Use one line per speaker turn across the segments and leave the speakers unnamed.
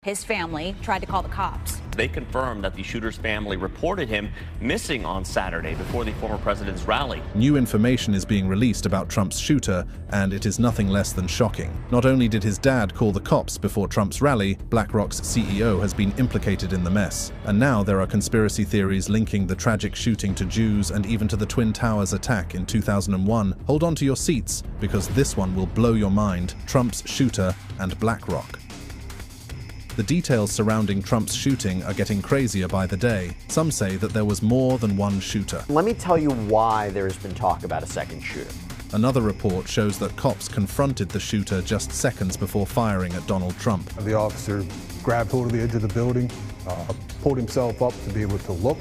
His family tried to call the cops.
They confirmed that the shooter's family reported him missing on Saturday before the former president's rally.
New information is being released about Trump's shooter, and it is nothing less than shocking. Not only did his dad call the cops before Trump's rally, BlackRock's CEO has been implicated in the mess. And now there are conspiracy theories linking the tragic shooting to Jews and even to the Twin Towers attack in 2001. Hold on to your seats, because this one will blow your mind: Trump's shooter and BlackRock. The details surrounding Trump's shooting are getting crazier by the day. Some say that there was more than one shooter.
Let me tell you why there has been talk about a second shooter.
Another report shows that cops confronted the shooter just seconds before firing at Donald Trump.
The officer grabbed hold of the edge of the building, pulled himself up to be able to look,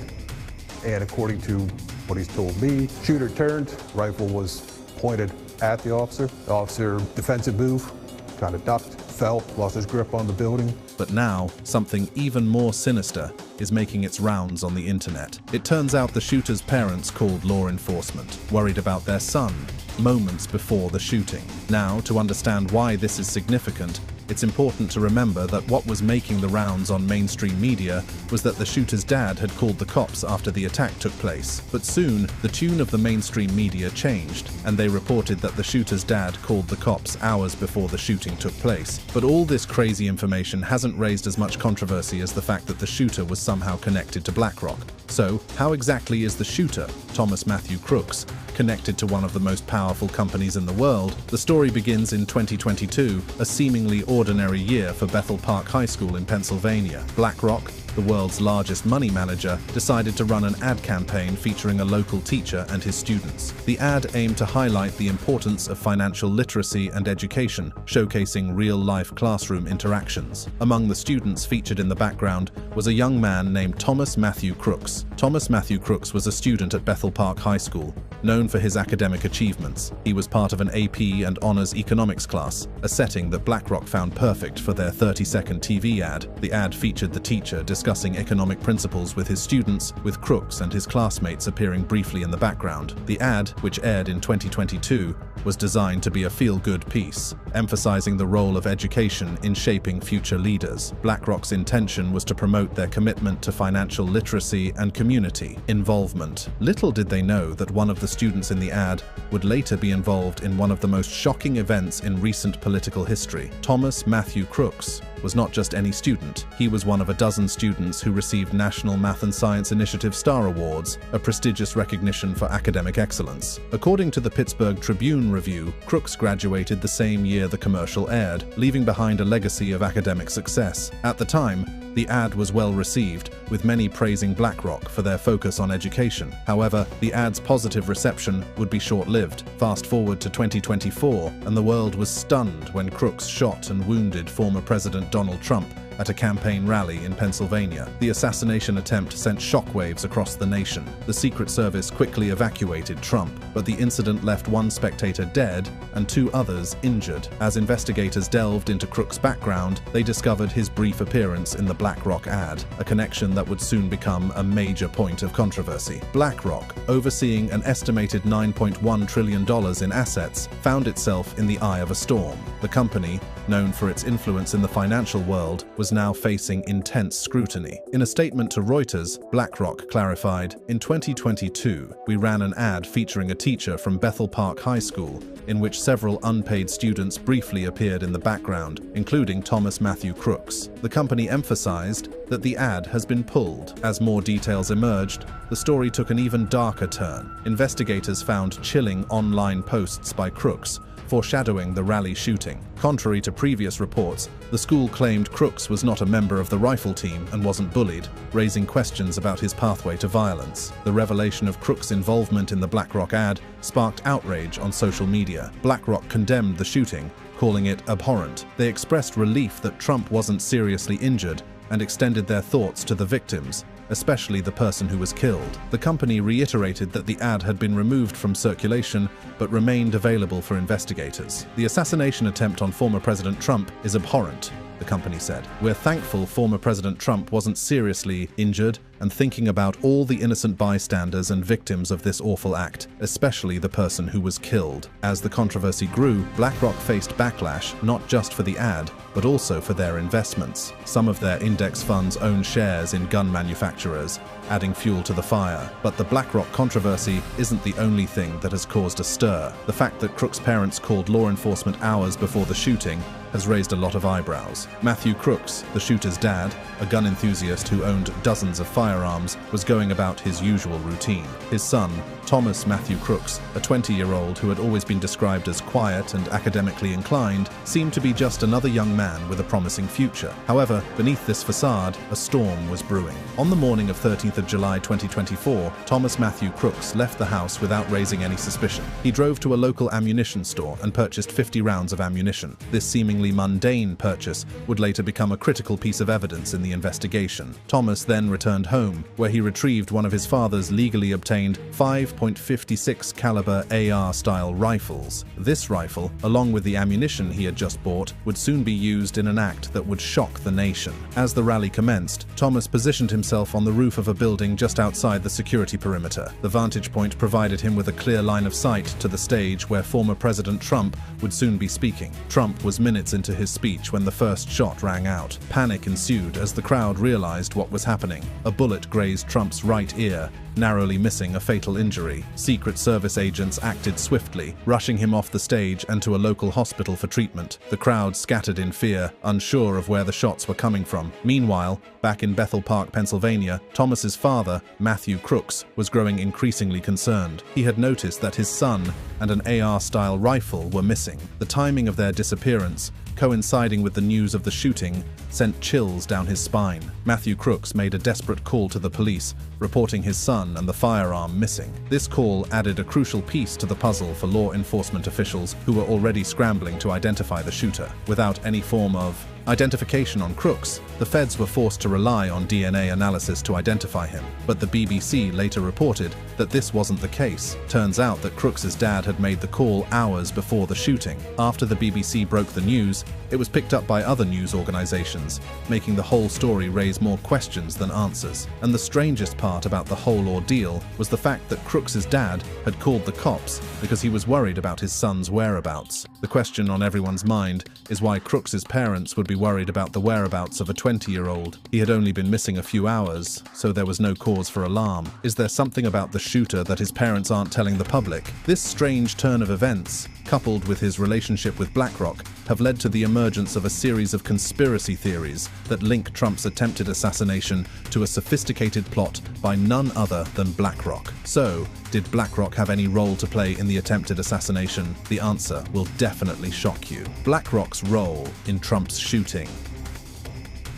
and according to what he's told me, shooter turned, rifle was pointed at the officer. The officer, defensive move, kind of ducked, fell, lost his grip on the building.
But now, something even more sinister is making its rounds on the internet. It turns out the shooter's parents called law enforcement, worried about their son, moments before the shooting. Now, to understand why this is significant, it's important to remember that what was making the rounds on mainstream media was that the shooter's dad had called the cops after the attack took place. But soon, the tune of the mainstream media changed, and they reported that the shooter's dad called the cops hours before the shooting took place. But all this crazy information hasn't raised as much controversy as the fact that the shooter was somehow connected to BlackRock. So, how exactly is the shooter, Thomas Matthew Crooks, connected to one of the most powerful companies in the world? The story begins in 2022, a seemingly ordinary year for Bethel Park High School in Pennsylvania. BlackRock, the world's largest money manager, decided to run an ad campaign featuring a local teacher and his students. The ad aimed to highlight the importance of financial literacy and education, showcasing real-life classroom interactions. Among the students featured in the background was a young man named Thomas Matthew Crooks. Thomas Matthew Crooks was a student at Bethel Park High School, known for his academic achievements. He was part of an AP and Honors Economics class, a setting that BlackRock found perfect for their 30-second TV ad. The ad featured the teacher discussing economic principles with his students, with Crooks and his classmates appearing briefly in the background. The ad, which aired in 2022, was designed to be a feel-good piece, emphasizing the role of education in shaping future leaders. BlackRock's intention was to promote their commitment to financial literacy and community involvement. Little did they know that one of the students in the ad would later be involved in one of the most shocking events in recent political history. Thomas Matthew Crooks was not just any student. He was one of a dozen students who received National Math and Science Initiative Star Awards, a prestigious recognition for academic excellence. According to the Pittsburgh Tribune Review, Crooks graduated the same year the commercial aired, leaving behind a legacy of academic success. At the time, the ad was well received, with many praising BlackRock for their focus on education. However, the ad's positive reception would be short-lived. Fast forward to 2024, and the world was stunned when Crooks shot and wounded former President Donald Trump at a campaign rally in Pennsylvania. The assassination attempt sent shockwaves across the nation. The Secret Service quickly evacuated Trump, but the incident left one spectator dead and 2 others injured. As investigators delved into Crooks' background, they discovered his brief appearance in the BlackRock ad, a connection that would soon become a major point of controversy. BlackRock, overseeing an estimated $9.1 trillion in assets, found itself in the eye of a storm. The company, known for its influence in the financial world, was now facing intense scrutiny. In a statement to Reuters, BlackRock clarified, "In 2022, we ran an ad featuring a teacher from Bethel Park High School, in which several unpaid students briefly appeared in the background, including Thomas Matthew Crooks." The company emphasized that the ad has been pulled. As more details emerged, the story took an even darker turn. Investigators found chilling online posts by Crooks, foreshadowing the rally shooting. Contrary to previous reports, the school claimed Crooks was not a member of the rifle team and wasn't bullied, raising questions about his pathway to violence. The revelation of Crooks' involvement in the BlackRock ad sparked outrage on social media. BlackRock condemned the shooting, calling it abhorrent. They expressed relief that Trump wasn't seriously injured and extended their thoughts to the victims, especially the person who was killed. The company reiterated that the ad had been removed from circulation but remained available for investigators. The assassination attempt on former President Trump is abhorrent, the company said. "We're thankful former President Trump wasn't seriously injured and thinking about all the innocent bystanders and victims of this awful act, especially the person who was killed." As the controversy grew, BlackRock faced backlash not just for the ad, but also for their investments. Some of their index funds own shares in gun manufacturers, adding fuel to the fire. But the BlackRock controversy isn't the only thing that has caused a stir. The fact that Crooks' parents called law enforcement hours before the shooting has raised a lot of eyebrows. Matthew Crooks, the shooter's dad, a gun enthusiast who owned dozens of firearms, was going about his usual routine. His son, Thomas Matthew Crooks, a 20-year-old who had always been described as quiet and academically inclined, seemed to be just another young man with a promising future. However, beneath this facade, a storm was brewing. On the morning of 13th of July 2024, Thomas Matthew Crooks left the house without raising any suspicion. He drove to a local ammunition store and purchased 50 rounds of ammunition. This seemingly mundane purchase would later become a critical piece of evidence in the investigation. Thomas then returned home, where he retrieved one of his father's legally obtained 5.56 caliber AR-style rifles. This rifle, along with the ammunition he had just bought, would soon be used in an act that would shock the nation. As the rally commenced, Thomas positioned himself on the roof of a building just outside the security perimeter. The vantage point provided him with a clear line of sight to the stage where former President Trump would soon be speaking. Trump was minutes into his speech when the first shot rang out. Panic ensued as the crowd realized what was happening. A bullet grazed Trump's right ear, narrowly missing a fatal injury. Secret Service agents acted swiftly, rushing him off the stage and to a local hospital for treatment. The crowd scattered in fear, unsure of where the shots were coming from. Meanwhile, back in Bethel Park, Pennsylvania, Thomas's father, Matthew Crooks, was growing increasingly concerned. He had noticed that his son and an AR-style rifle were missing. The timing of their disappearance, coinciding with the news of the shooting, sent chills down his spine. Matthew Crooks made a desperate call to the police, reporting his son and the firearm missing. This call added a crucial piece to the puzzle for law enforcement officials who were already scrambling to identify the shooter. Without any form of identification on Crooks, the feds were forced to rely on DNA analysis to identify him. But the BBC later reported that this wasn't the case. Turns out that Crooks' dad had made the call hours before the shooting. After the BBC broke the news, it was picked up by other news organizations, making the whole story raise more questions than answers. And the strangest part about the whole ordeal was the fact that Crooks' dad had called the cops because he was worried about his son's whereabouts. The question on everyone's mind is why Crooks' parents would be worried about the whereabouts of a 20-year-old. He had only been missing a few hours, so there was no cause for alarm. Is there something about the shooter that his parents aren't telling the public? This strange turn of events, coupled with his relationship with BlackRock, have led to the emergence of a series of conspiracy theories that link Trump's attempted assassination to a sophisticated plot by none other than BlackRock. So, did BlackRock have any role to play in the attempted assassination? The answer will definitely shock you. BlackRock's role in Trump's shooting.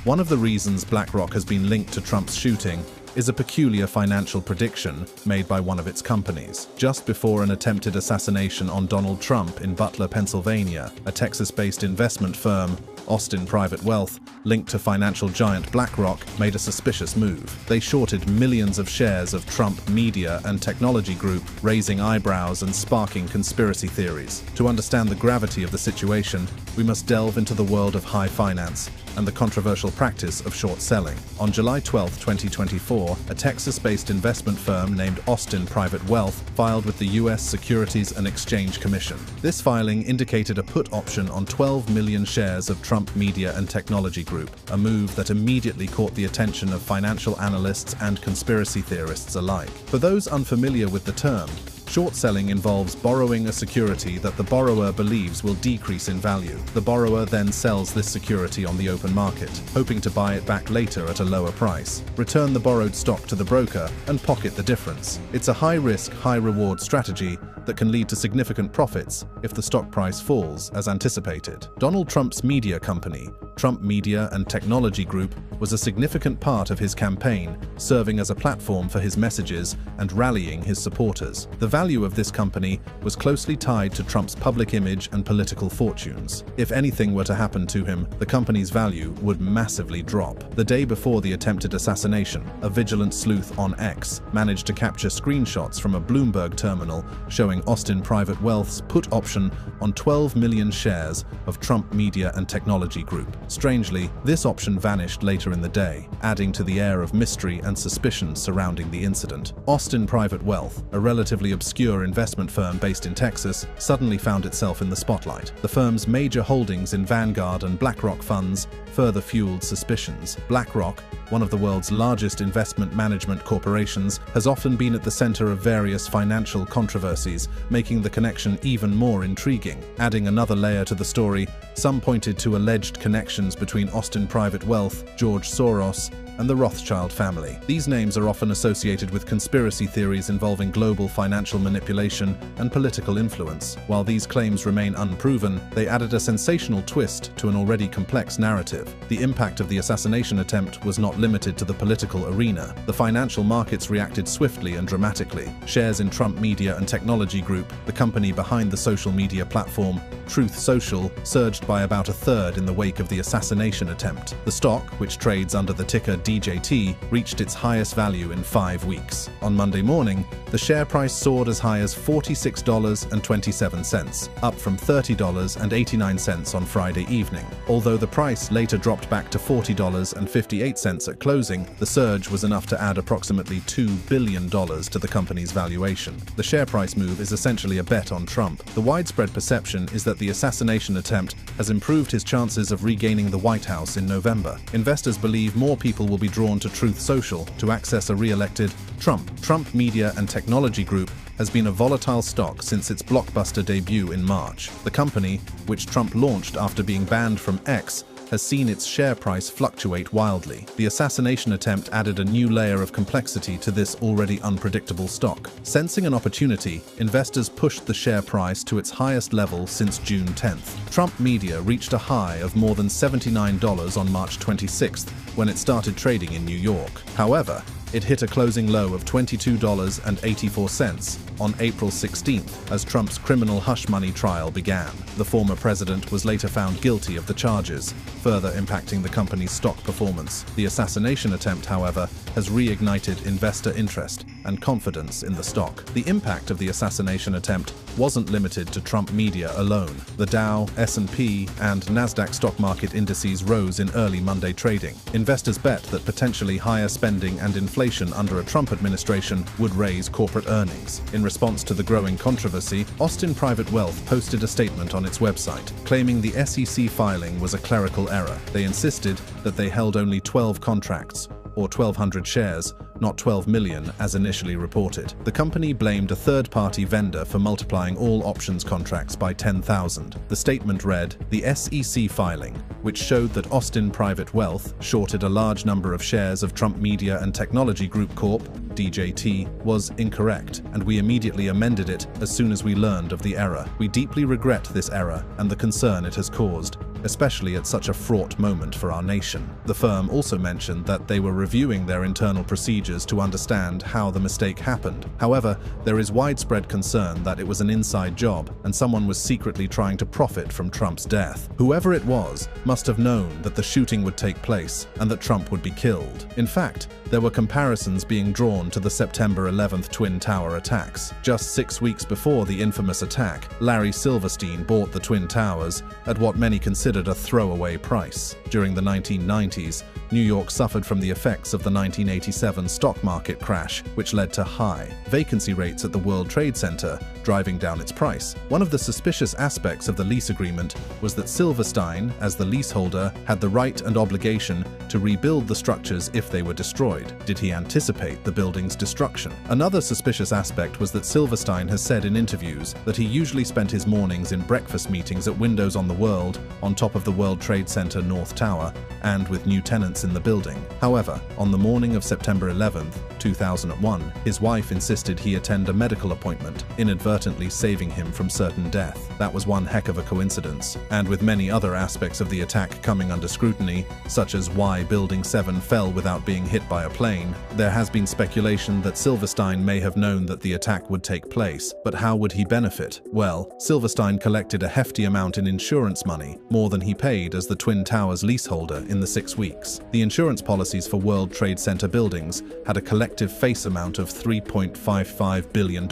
One of the reasons BlackRock has been linked to Trump's shooting is a peculiar financial prediction made by one of its companies. Just before an attempted assassination on Donald Trump in Butler, Pennsylvania, a Texas-based investment firm, Austin Private Wealth, linked to financial giant BlackRock, made a suspicious move. They shorted millions of shares of Trump Media and Technology Group, raising eyebrows and sparking conspiracy theories. To understand the gravity of the situation, we must delve into the world of high finance and the controversial practice of short selling. On July 12, 2024, a Texas-based investment firm named Austin Private Wealth filed with the U.S. Securities and Exchange Commission. This filing indicated a put option on 12 million shares of Trump Media and Technology Group, a move that immediately caught the attention of financial analysts and conspiracy theorists alike. For those unfamiliar with the term, short selling involves borrowing a security that the borrower believes will decrease in value. The borrower then sells this security on the open market, hoping to buy it back later at a lower price, return the borrowed stock to the broker, and pocket the difference. It's a high-risk, high-reward strategy that can lead to significant profits if the stock price falls as anticipated. Donald Trump's media company, Trump Media and Technology Group, was a significant part of his campaign, serving as a platform for his messages and rallying his supporters. The value of this company was closely tied to Trump's public image and political fortunes. If anything were to happen to him, the company's value would massively drop. The day before the attempted assassination, a vigilant sleuth on X managed to capture screenshots from a Bloomberg terminal showing acquiring Austin Private Wealth's put option on 12 million shares of Trump Media and Technology Group. Strangely, this option vanished later in the day, adding to the air of mystery and suspicion surrounding the incident. Austin Private Wealth, a relatively obscure investment firm based in Texas, suddenly found itself in the spotlight. The firm's major holdings in Vanguard and BlackRock funds further fueled suspicions. BlackRock, one of the world's largest investment management corporations, has often been at the center of various financial controversies, making the connection even more intriguing. Adding another layer to the story, some pointed to alleged connections between Austin Private Wealth, George Soros, and the Rothschild family. These names are often associated with conspiracy theories involving global financial manipulation and political influence. While these claims remain unproven, they added a sensational twist to an already complex narrative. The impact of the assassination attempt was not limited to the political arena. The financial markets reacted swiftly and dramatically. Shares in Trump Media and Technology Group, the company behind the social media platform Truth Social, surged by about a third in the wake of the assassination attempt. The stock, which trades under the ticker DJT, reached its highest value in 5 weeks. On Monday morning, the share price soared as high as $46.27, up from $30.89 on Friday evening. Although the price later dropped back to $40.58 at closing, the surge was enough to add approximately $2 billion to the company's valuation. The share price move is essentially a bet on Trump. The widespread perception is that the assassination attempt has improved his chances of regaining the White House in November. Investors believe more people will be drawn to Truth Social to access a re-elected Trump. Trump Media and Technology Group has been a volatile stock since its blockbuster debut in March. The company, which Trump launched after being banned from X, has seen its share price fluctuate wildly. The assassination attempt added a new layer of complexity to this already unpredictable stock. Sensing an opportunity, investors pushed the share price to its highest level since June 10th. Trump Media reached a high of more than $79 on March 26th when it started trading in New York. However, it hit a closing low of $22.84 on April 16th as Trump's criminal hush money trial began. The former president was later found guilty of the charges, further impacting the company's stock performance. The assassination attempt, however, has reignited investor interest and confidence in the stock. The impact of the assassination attempt wasn't limited to Trump Media alone. The Dow, S&P, and Nasdaq stock market indices rose in early Monday trading. Investors bet that potentially higher spending and inflation under a Trump administration would raise corporate earnings. In response to the growing controversy, Austin Private Wealth posted a statement on its website, claiming the SEC filing was a clerical error. They insisted that they held only 12 contracts, or 1,200 shares, not 12 million as initially reported. The company blamed a third-party vendor for multiplying all options contracts by 10,000. The statement read, "The SEC filing, which showed that Austin Private Wealth shorted a large number of shares of Trump Media and Technology Group Corp., DJT, was incorrect, and we immediately amended it as soon as we learned of the error. We deeply regret this error and the concern it has caused, especially at such a fraught moment for our nation." The firm also mentioned that they were reviewing their internal procedures to understand how the mistake happened. However, there is widespread concern that it was an inside job and someone was secretly trying to profit from Trump's death. Whoever it was must have known that the shooting would take place and that Trump would be killed. In fact, there were comparisons being drawn to the September 11th Twin Tower attacks. Just 6 weeks before the infamous attack, Larry Silverstein bought the Twin Towers at what many considered a throwaway price. During the 1990s, New York suffered from the effects of the 1987 stock market crash, which led to high vacancy rates at the World Trade Center, driving down its price. One of the suspicious aspects of the lease agreement was that Silverstein, as the leaseholder, had the right and obligation to rebuild the structures if they were destroyed. Did he anticipate the building's destruction? Another suspicious aspect was that Silverstein has said in interviews that he usually spent his mornings in breakfast meetings at Windows on the World, on top of the World Trade Center North Tower, and with new tenants in the building. However, on the morning of September 11th, 2001, his wife insisted he attend a medical appointment, inadvertently saving him from certain death. That was one heck of a coincidence. And with many other aspects of the attack coming under scrutiny, such as why Building 7 fell without being hit by a plane, there has been speculation that Silverstein may have known that the attack would take place. But how would he benefit? Well, Silverstein collected a hefty amount in insurance money, more than he paid as the Twin Towers leaseholder in the 6 weeks. The insurance policies for World Trade Center buildings had a collective collective face amount of $3.55 billion.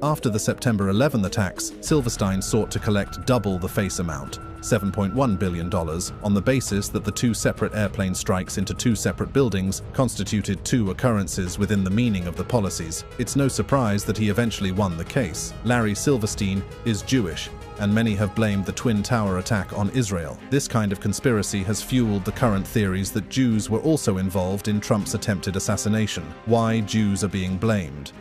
After the September 11 attacks, Silverstein sought to collect double the face amount, $7.1 billion, on the basis that the two separate airplane strikes into two separate buildings constituted two occurrences within the meaning of the policies. It's no surprise that he eventually won the case. Larry Silverstein is Jewish, and many have blamed the Twin Tower attack on Israel. This kind of conspiracy has fueled the current theories that Jews were also involved in Trump's attempted assassination. Why Jews are being blamed.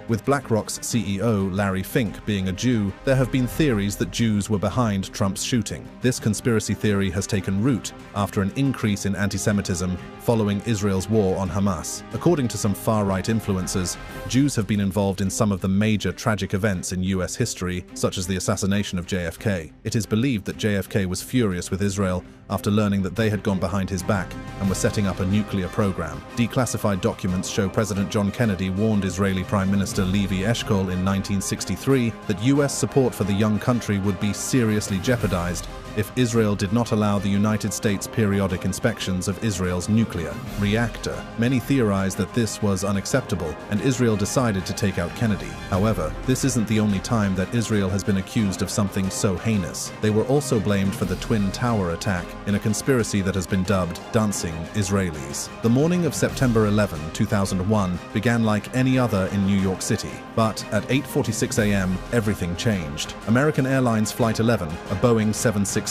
With BlackRock's CEO, Larry Fink, being a Jew, there have been theories that Jews were behind Trump's shooting. This conspiracy theory has taken root after an increase in anti-Semitism following Israel's war on Hamas. According to some far-right influencers, Jews have been involved in some of the major tragic events in US history, such as the assassination of JFK. It is believed that JFK was furious with Israel after learning that they had gone behind his back and were setting up a nuclear program. Declassified documents show President John Kennedy warned Israeli Prime Minister Levi Eshkol in 1963 that US support for the young country would be seriously jeopardized if Israel did not allow the United States periodic inspections of Israel's nuclear reactor. Many theorize that this was unacceptable, and Israel decided to take out Kennedy. However, this isn't the only time that Israel has been accused of something so heinous. They were also blamed for the Twin Tower attack in a conspiracy that has been dubbed Dancing Israelis. The morning of September 11, 2001 began like any other in New York City, but at 8:46 a.m. everything changed. American Airlines Flight 11, a Boeing 767,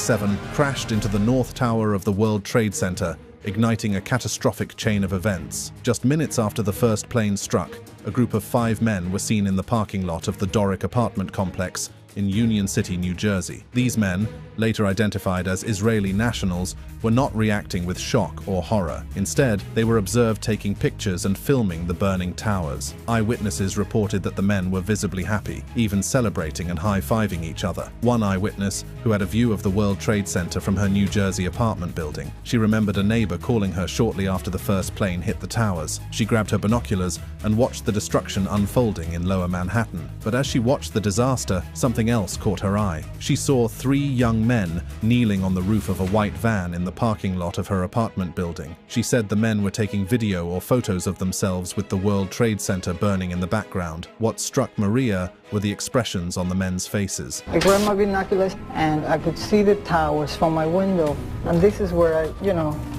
crashed into the North Tower of the World Trade Center, igniting a catastrophic chain of events. Just minutes after the first plane struck, a group of 5 men were seen in the parking lot of the Doric apartment complex in Union City, New Jersey. These men, later identified as Israeli nationals, were not reacting with shock or horror. Instead, they were observed taking pictures and filming the burning towers. Eyewitnesses reported that the men were visibly happy, even celebrating and high-fiving each other. One eyewitness, who had a view of the World Trade Center from her New Jersey apartment building, she remembered a neighbor calling her shortly after the first plane hit the towers. She grabbed her binoculars and watched the destruction unfolding in Lower Manhattan. But as she watched the disaster, something else caught her eye. She saw 3 young men kneeling on the roof of a white van in the parking lot of her apartment building. She said the men were taking video or photos of themselves with the World Trade Center burning in the background. What struck Maria were the expressions on the men's faces.
I grabbed my binoculars and I could see the towers from my window. And this is where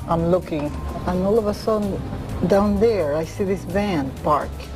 I'm looking. And all of a sudden, down there, I see this van parked.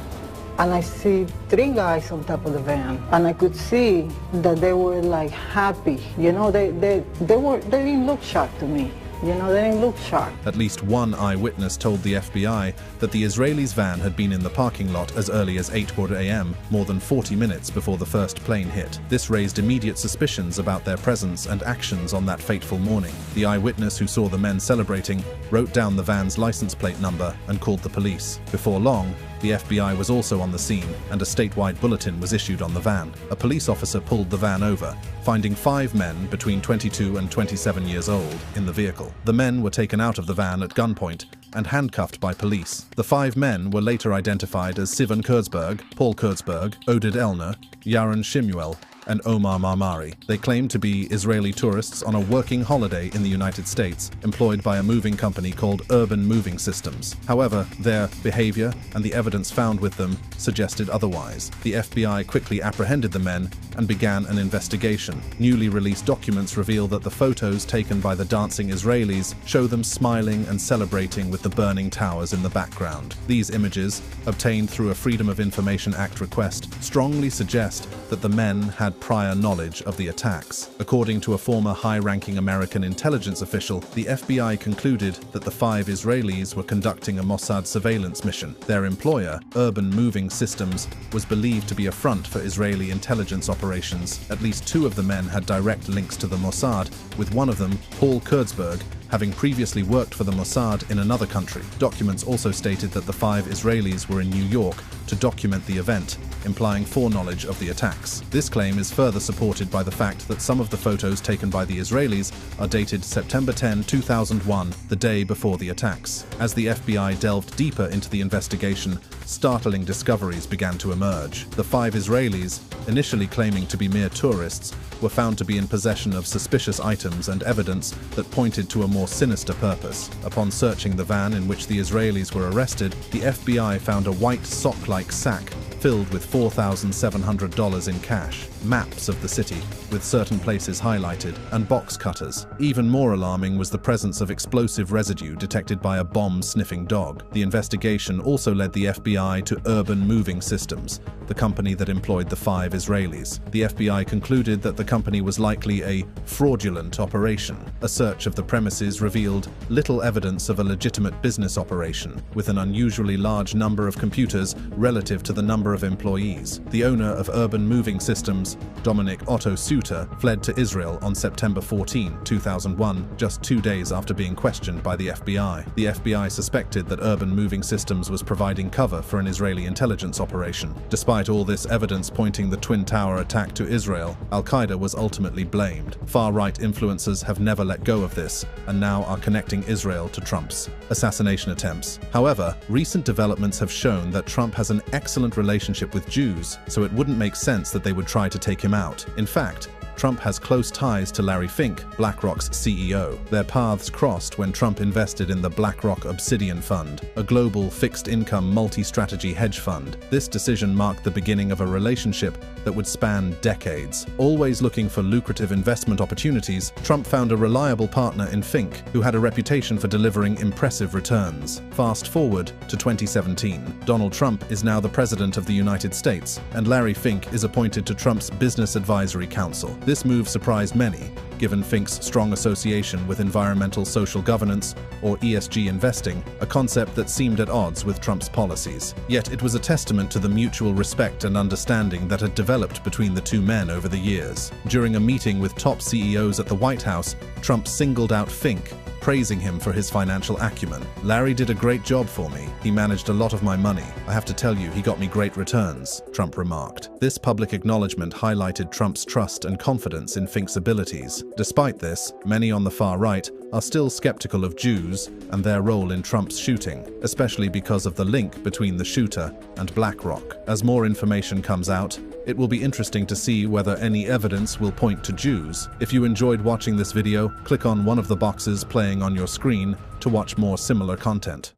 And I see 3 guys on top of the van, and I could see that they were like happy. They didn't look shocked to me. They didn't look shocked.
At least one eyewitness told the FBI that the Israelis' van had been in the parking lot as early as 8:15 a.m., more than 40 minutes before the first plane hit. This raised immediate suspicions about their presence and actions on that fateful morning. The eyewitness who saw the men celebrating wrote down the van's license plate number and called the police. Before long, the FBI was also on the scene, and a statewide bulletin was issued on the van. A police officer pulled the van over, finding 5 men between 22 and 27 years old in the vehicle. The men were taken out of the van at gunpoint and handcuffed by police. The 5 men were later identified as Sivan Kurzberg, Paul Kurzberg, Oded Elner, Yaron Shimuel, and Omar Marmari. They claimed to be Israeli tourists on a working holiday in the United States, employed by a moving company called Urban Moving Systems. However, their behavior and the evidence found with them suggested otherwise. The FBI quickly apprehended the men and began an investigation. Newly released documents reveal that the photos taken by the dancing Israelis show them smiling and celebrating with the burning towers in the background. These images, obtained through a Freedom of Information Act request, strongly suggest that the men had prior knowledge of the attacks. According to a former high-ranking American intelligence official, the FBI concluded that the 5 Israelis were conducting a Mossad surveillance mission. Their employer, Urban Moving Systems, was believed to be a front for Israeli intelligence operations. At least 2 of the men had direct links to the Mossad, with one of them, Paul Kurzberg, having previously worked for the Mossad in another country. Documents also stated that the 5 Israelis were in New York to document the event, implying foreknowledge of the attacks. This claim is further supported by the fact that some of the photos taken by the Israelis are dated September 10, 2001, the day before the attacks. As the FBI delved deeper into the investigation, startling discoveries began to emerge. The 5 Israelis, initially claiming to be mere tourists, were found to be in possession of suspicious items and evidence that pointed to a more sinister purpose. Upon searching the van in which the Israelis were arrested, the FBI found a white sock-like sack filled with $4,700 in cash, maps of the city, with certain places highlighted, and box cutters. Even more alarming was the presence of explosive residue detected by a bomb-sniffing dog. The investigation also led the FBI to Urban Moving Systems, the company that employed the 5 Israelis. The FBI concluded that the company was likely a fraudulent operation. A search of the premises revealed little evidence of a legitimate business operation, with an unusually large number of computers relative to the number of employees. The owner of Urban Moving Systems, Dominic Otto Suter, fled to Israel on September 14, 2001, just 2 days after being questioned by the FBI. The FBI suspected that Urban Moving Systems was providing cover for an Israeli intelligence operation. Despite all this evidence pointing the Twin Tower attack to Israel, Al-Qaeda was ultimately blamed. Far-right influencers have never let go of this, and now are connecting Israel to Trump's assassination attempts. However, recent developments have shown that Trump has an excellent relationship with Jews, so it wouldn't make sense that they would try to take him out. In fact, Trump has close ties to Larry Fink, BlackRock's CEO. Their paths crossed when Trump invested in the BlackRock Obsidian Fund, a global fixed-income multi-strategy hedge fund. This decision marked the beginning of a relationship that would span decades. Always looking for lucrative investment opportunities, Trump found a reliable partner in Fink, who had a reputation for delivering impressive returns. Fast forward to 2017. Donald Trump is now the President of the United States, and Larry Fink is appointed to Trump's Business Advisory Council. This move surprised many, given Fink's strong association with environmental social governance, or ESG investing, a concept that seemed at odds with Trump's policies. Yet it was a testament to the mutual respect and understanding that had developed between the two men over the years. During a meeting with top CEOs at the White House, Trump singled out Fink, praising him for his financial acumen. "Larry did a great job for me. He managed a lot of my money. I have to tell you, he got me great returns," Trump remarked. This public acknowledgement highlighted Trump's trust and confidence in Fink's abilities. Despite this, many on the far right are still skeptical of Jews and their role in Trump's shooting, especially because of the link between the shooter and BlackRock. As more information comes out, it will be interesting to see whether any evidence will point to Jews. If you enjoyed watching this video, click on one of the boxes playing on your screen to watch more similar content.